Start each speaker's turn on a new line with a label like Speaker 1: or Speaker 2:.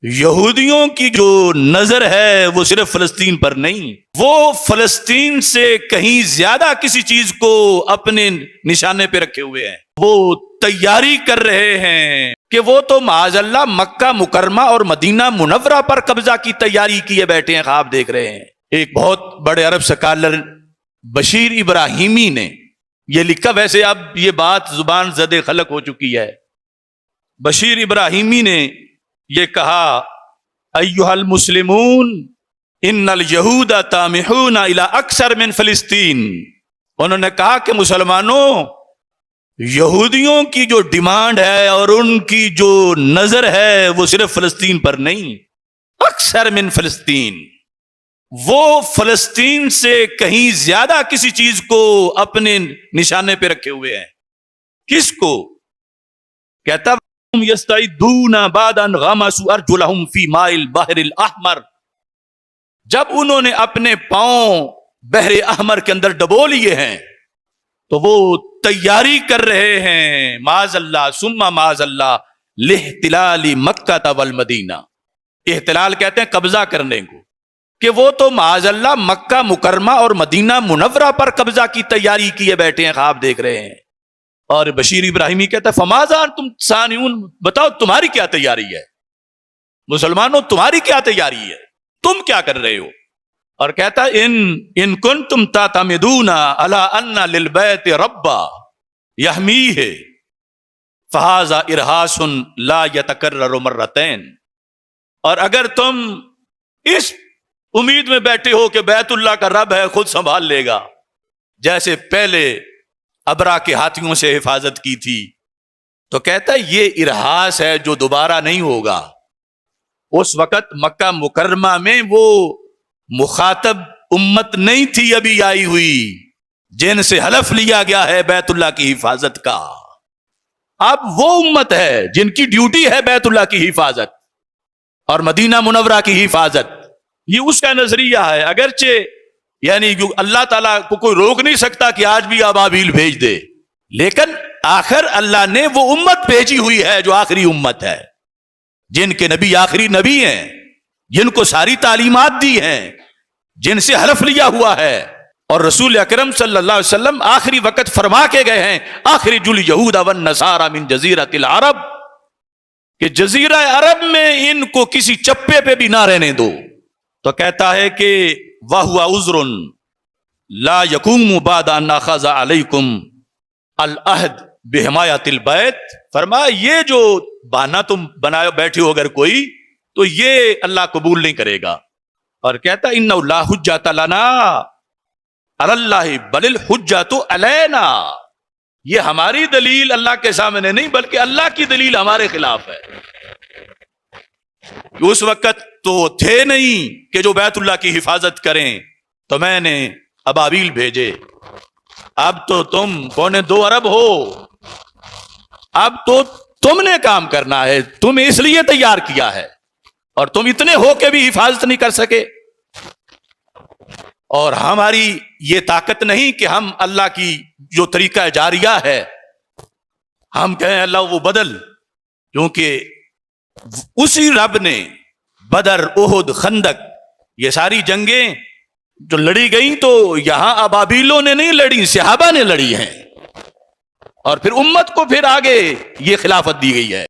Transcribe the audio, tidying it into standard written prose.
Speaker 1: یہودیوں کی جو نظر ہے وہ صرف فلسطین پر نہیں، وہ فلسطین سے کہیں زیادہ کسی چیز کو اپنے نشانے پہ رکھے ہوئے ہیں۔ وہ تیاری کر رہے ہیں کہ وہ تو معاذ اللہ مکہ مکرمہ اور مدینہ منورہ پر قبضہ کی تیاری کیے بیٹھے ہیں، خواب دیکھ رہے ہیں۔ ایک بہت بڑے عرب سکالر بشیر ابراہیمی نے یہ لکھا، ویسے اب یہ بات زبان زد خلق ہو چکی ہے۔ بشیر ابراہیمی نے یہ کہا، ایھا المسلمون ان الیہود طامحون الی اکثر من فلسطین۔ انہوں نے کہا کہ مسلمانوں، یہودیوں کی جو ڈیمانڈ ہے اور ان کی جو نظر ہے وہ صرف فلسطین پر نہیں، اکثر من فلسطین، وہ فلسطین سے کہیں زیادہ کسی چیز کو اپنے نشانے پہ رکھے ہوئے ہیں۔ کس کو؟ کہتا یستعدون بعد ان غمسوا ارجلهم فی ماء البحر الاحمر، جب انہوں نے اپنے پاؤں بحر احمر کے اندر ڈبو لیے ہیں تو وہ تیاری کر رہے ہیں معاذ اللہ ثم معاذ اللہ لاحتلال مکہ والمدینہ۔ احتلال کہتے ہیں قبضہ کرنے کو، کہ وہ تو معاذ اللہ مکہ مکرمہ اور مدینہ منورہ پر قبضہ کی تیاری کیے بیٹھے ہیں، خواب دیکھ رہے ہیں۔ اور بشیر ابراہیمی کہتا ہے فماذا انتم صانعون، بتاؤ تمہاری کیا تیاری ہے، مسلمانوں تمہاری کیا تیاری ہے، تم کیا کر رہے ہو؟ اور کہتا ہے ان کنتم تعتمدون علی ان للبیت ربا یحمیہ فہذا ارہاس لا یتکرر مرتین۔ اور اگر تم اس امید میں بیٹھے ہو کہ بیت اللہ کا رب ہے خود سنبھال لے گا، جیسے پہلے ابرا کے ہاتھیوں سے حفاظت کی تھی، تو کہتا ہے یہ ارہاس ہے جو دوبارہ نہیں ہوگا۔ اس وقت مکہ مکرمہ میں وہ مخاطب امت نہیں تھی ابھی آئی ہوئی جن سے حلف لیا گیا ہے بیت اللہ کی حفاظت کا۔ اب وہ امت ہے جن کی ڈیوٹی ہے بیت اللہ کی حفاظت اور مدینہ منورہ کی حفاظت۔ یہ اس کا نظریہ ہے، اگرچہ یعنی اللہ تعالیٰ کو کوئی روک نہیں سکتا کہ آج بھی ابابیل بھیج دے، لیکن آخر اللہ نے وہ امت بھیجی ہوئی ہے جو آخری امت ہے، جن کے نبی آخری نبی ہیں، جن کو ساری تعلیمات دی ہیں، جن سے حلف لیا ہوا ہے۔ اور رسول اکرم صلی اللہ علیہ وسلم آخری وقت فرما کے گئے ہیں اخرجوا الیہود والنصارى من جزیرۃ العرب، کہ جزیرہ عرب میں ان کو کسی چپے پہ بھی نہ رہنے دو۔ تو کہتا ہے کہ وَهُوَ عُذْرٌ لَا يَقُومُ بَعْدَ أَنْ أَخَذَ عَلَيْكُمْ الْعَهْدَ بِحِمَایَةِ الْبَیْتِ، فرمایا یہ جو بہانہ تم بنائے بیٹھے ہو اگر کوئی، تو یہ اللہ قبول نہیں کرے گا۔ اور کہتا إِنَّهُ لَا حُجَّةَ لَنَا عَلَى اللَّهِ بَلِ الْحُجَّةُ عَلَيْنَا، یہ ہماری دلیل اللہ کے سامنے نہیں بلکہ اللہ کی دلیل ہمارے خلاف ہے۔ اس وقت تو تھے نہیں کہ جو بیت اللہ کی حفاظت کریں، تو میں نے ابابیل بھیجے۔ اب تو تم 2.25 ارب ہو، اب تو تم نے کام کرنا ہے، تم اس لیے تیار کیا ہے، اور تم اتنے ہو کے بھی حفاظت نہیں کر سکے۔ اور ہماری یہ طاقت نہیں کہ ہم اللہ کی جو طریقہ جاریہ ہے ہم کہیں اللہ وہ بدل، کیونکہ اسی رب نے بدر، احد، خندق، یہ ساری جنگیں جو لڑی گئیں تو یہاں ابابیلوں نے نہیں لڑی، صحابہ نے لڑی ہیں، اور پھر امت کو پھر آگے یہ خلافت دی گئی ہے۔